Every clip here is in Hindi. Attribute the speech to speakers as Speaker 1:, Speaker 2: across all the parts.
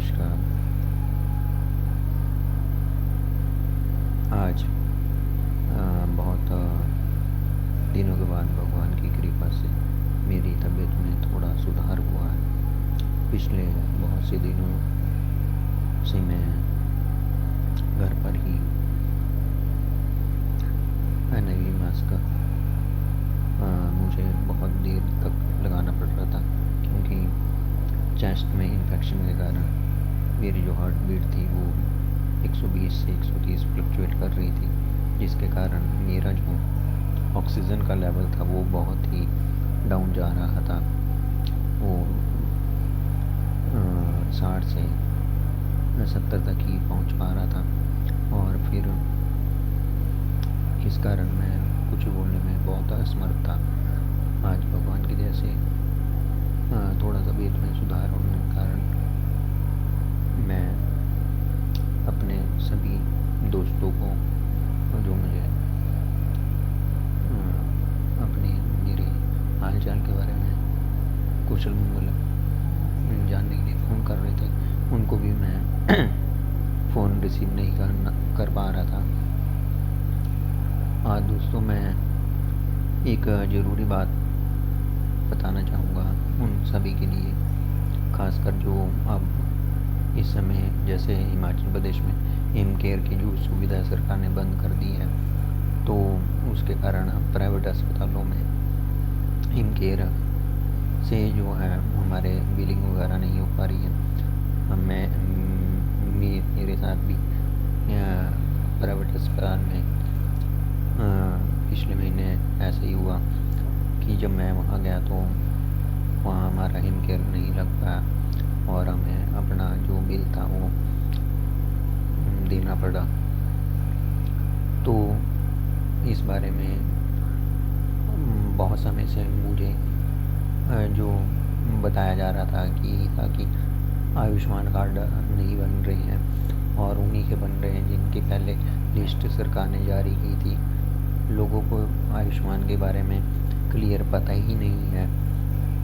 Speaker 1: नमस्कार। आज बहुत दिनों के बाद भगवान की कृपा से मेरी तबीयत में थोड़ा सुधार हुआ है। पिछले बहुत से दिनों से मैं घर पर ही एन.आई.वी. मास्क मुझे बहुत देर तक लगाना पड़ रहा था, क्योंकि चेस्ट में इन्फेक्शन के कारण मेरी जो हार्ट बीट थी वो 120 से 130 फ्लक्चुएट कर रही थी, जिसके कारण मेरा जो ऑक्सीजन का लेवल था वो बहुत ही डाउन जा रहा था। वो 60 से 70 तक ही पहुंच पा रहा था, और फिर इस कारण मैं कुछ बोलने में बहुत असमर्थ था। आज भगवान की दया से थोड़ा तबीयत में सुधार होने के कारण मैं अपने सभी दोस्तों को जो मुझे अपने मेरे हालचाल के बारे में कुशल मंगल जानने के लिए फ़ोन कर रहे थे, उनको भी मैं फ़ोन रिसीव नहीं कर पा रहा था। आज दोस्तों मैं एक ज़रूरी बात बताना चाहूँगा उन सभी के लिए, खासकर जो अब इस समय जैसे हिमाचल प्रदेश में हिम केयर की जो सुविधा सरकार ने बंद कर दी है, तो उसके कारण प्राइवेट अस्पतालों में हिम केयर से जो है हमारे बिलिंग वगैरह नहीं हो पा रही है। मेरे साथ भी प्राइवेट अस्पताल में पिछले महीने ऐसे ही हुआ कि जब मैं वहाँ गया तो वहाँ हमारा हिम केयर नहीं लग पाया और हमें अपना जो बिल था वो देना पड़ा। तो इस बारे में बहुत समय से मुझे जो बताया जा रहा था कि ताकि आयुष्मान कार्ड नहीं बन रहे हैं और उन्हीं के बन रहे हैं जिनकी पहले लिस्ट सरकार ने जारी की थी। लोगों को आयुष्मान के बारे में क्लियर पता ही नहीं है,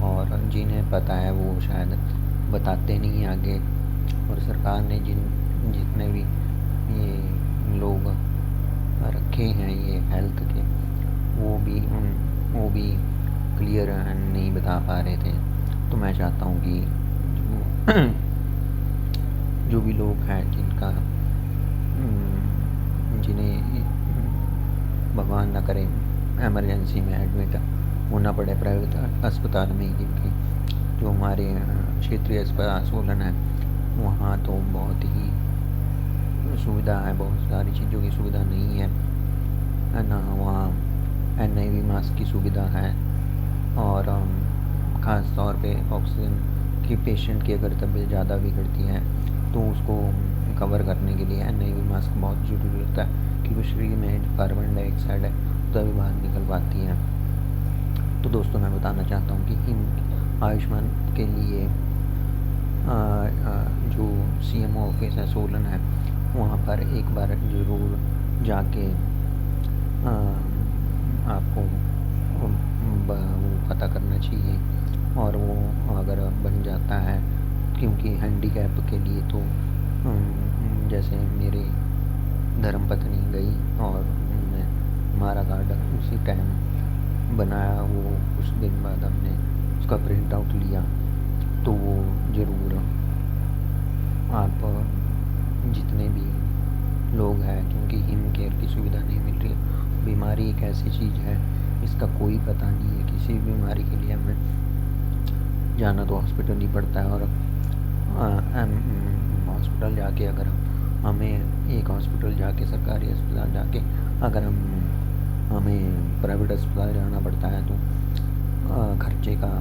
Speaker 1: और जिन्हें पता है वो शायद बताते नहीं आगे। और सरकार ने जितने भी ये लोग रखे हैं ये हेल्थ के, वो भी क्लियर नहीं बता पा रहे थे। तो मैं चाहता हूँ कि जो भी लोग हैं जिन्हें भगवान ना करे इमरजेंसी में एडमिट होना पड़े प्राइवेट अस्पताल में, क्योंकि जो हमारे क्षेत्रीय अस्पताल सोलन है वहाँ तो बहुत ही सुविधा है, बहुत सारी चीज़ों की सुविधा नहीं है ना। वहाँ एन.आई.वी. मास्क की सुविधा है, और ख़ास तौर पे ऑक्सीजन की पेशेंट की अगर तबीयत ज़्यादा बिगड़ती है तो उसको कवर करने के लिए एन.आई.वी. मास्क बहुत ज़रूरी होता है, क्योंकि शरीर में जो कार्बन डाइऑक्साइड है तभी बाहर निकल पाती है। तो दोस्तों मैं बताना चाहता हूँ कि इन आयुष्मान के लिए जो CMO ऑफिस है सोलन है वहाँ पर एक बार ज़रूर जाके आपको वो पता करना चाहिए, और वो अगर बन जाता है, क्योंकि हैंडीकैप के लिए तो जैसे मेरे धर्मपत्नी गई और उन्होंने हमारा कार्ड उसी टाइम बनाया, वो कुछ दिन बाद हमने उसका प्रिंट आउट लिया। तो वो ज़रूर आप जितने भी लोग हैं, क्योंकि हिम केयर की सुविधा नहीं मिल रही है। बीमारी एक ऐसी चीज़ है इसका कोई पता नहीं है, किसी भी बीमारी के लिए हमें जाना तो हॉस्पिटल ही पड़ता है, और हॉस्पिटल जाके अगर हमें एक हॉस्पिटल जाके सरकारी अस्पताल जाके अगर हमें प्राइवेट अस्पताल जाना पड़ता है तो खर्चे का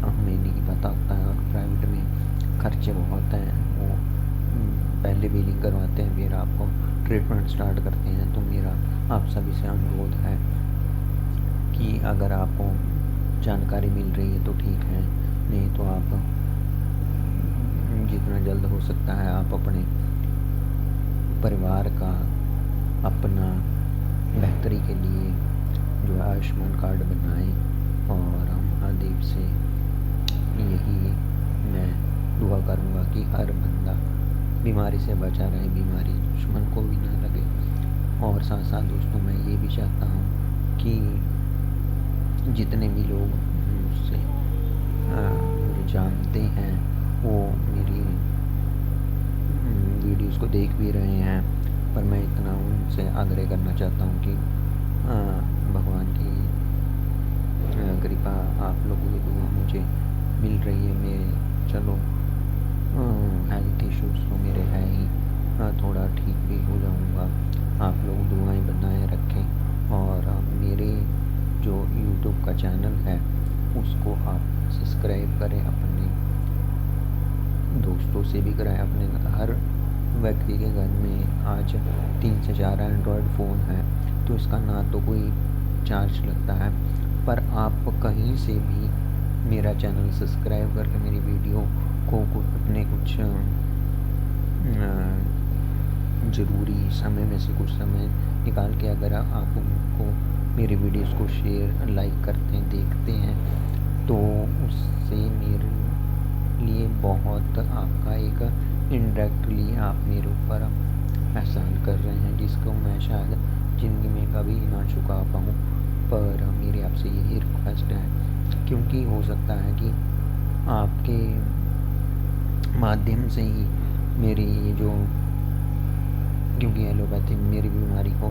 Speaker 1: हमें नहीं पता होता है, और प्राइवेट में खर्चे बहुत हैं। वो पहले बिलिंग करवाते हैं, फिर आपको ट्रीटमेंट स्टार्ट करते हैं। तो मेरा आप सभी से अनुरोध है कि अगर आपको जानकारी मिल रही है तो ठीक है, नहीं तो आप जितना जल्द हो सकता है आप अपने परिवार का अपना बेहतरी के लिए जो आयुष्मान कार्ड बनाएं, और महादेव से यही मैं दुआ करूँगा कि हर बंदा बीमारी से बचा रहे, बीमारी दुश्मन को भी ना लगे। और साथ साथ दोस्तों मैं ये भी चाहता हूँ कि जितने भी लोग मुझसे मुझे जानते हैं वो मेरी वीडियोस को देख भी रहे हैं, पर मैं इतना उनसे आग्रह करना चाहता हूँ कि भगवान की कृपा, आप लोगों की दुआ मुझे मिल रही है। मैं चलो हेल्थ इश्यूज़ तो मेरे है ही, थोड़ा ठीक भी हो जाऊँगा। आप लोग दुआएं बनाए रखें और मेरे जो यूट्यूब का चैनल है उसको आप सब्सक्राइब करें, अपने दोस्तों से भी कराएं। अपने हर व्यक्ति के घर में आज 3 से 4 एंड्रॉयड फ़ोन है, तो इसका ना तो कोई चार्ज लगता है, पर आप कहीं से भी मेरा चैनल सब्सक्राइब करके मेरी वीडियो को अपने कुछ ज़रूरी समय में से कुछ समय निकाल के अगर आप उनको मेरी वीडियोस को शेयर लाइक करते हैं, देखते हैं, तो उससे मेरे लिए बहुत आपका एक इनडायरेक्टली आप मेरे ऊपर एहसान कर रहे हैं, जिसको मैं शायद ज़िंदगी में कभी ना चुका पाऊँ। पर मेरी आपसे यही रिक्वेस्ट है, क्योंकि हो सकता है कि आपके माध्यम से ही मेरी जो, क्योंकि एलोपैथी मेरी बीमारी को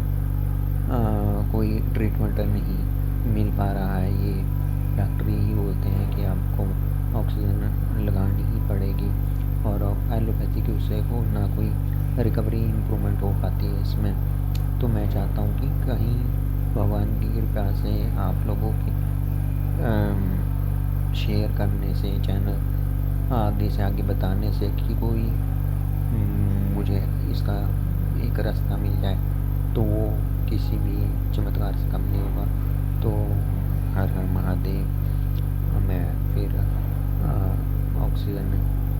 Speaker 1: कोई ट्रीटमेंट नहीं मिल पा रहा है। ये डॉक्टर यही बोलते हैं कि आपको ऑक्सीजन लगानी ही पड़ेगी, और एलोपैथी की उससे को ना कोई रिकवरी इम्प्रूवमेंट हो पाती है इसमें। तो मैं चाहता हूँ कि कहीं भगवान की कृपा से आप लोगों के शेयर करने से, चैनल आगे से आगे बताने से कि कोई मुझे इसका एक रास्ता मिल जाए, तो वो किसी भी चमत्कार से कम नहीं होगा। तो हर हर महादेव। मैं फिर ऑक्सीजन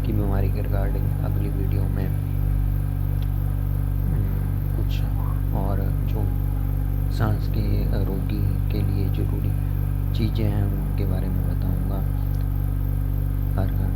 Speaker 1: की बीमारी के रिगार्डिंग अगली वीडियो में कुछ और जो सांस के रोगी के लिए ज़रूरी चीज़ें हैं उनके बारे में बताऊंगा। हर हर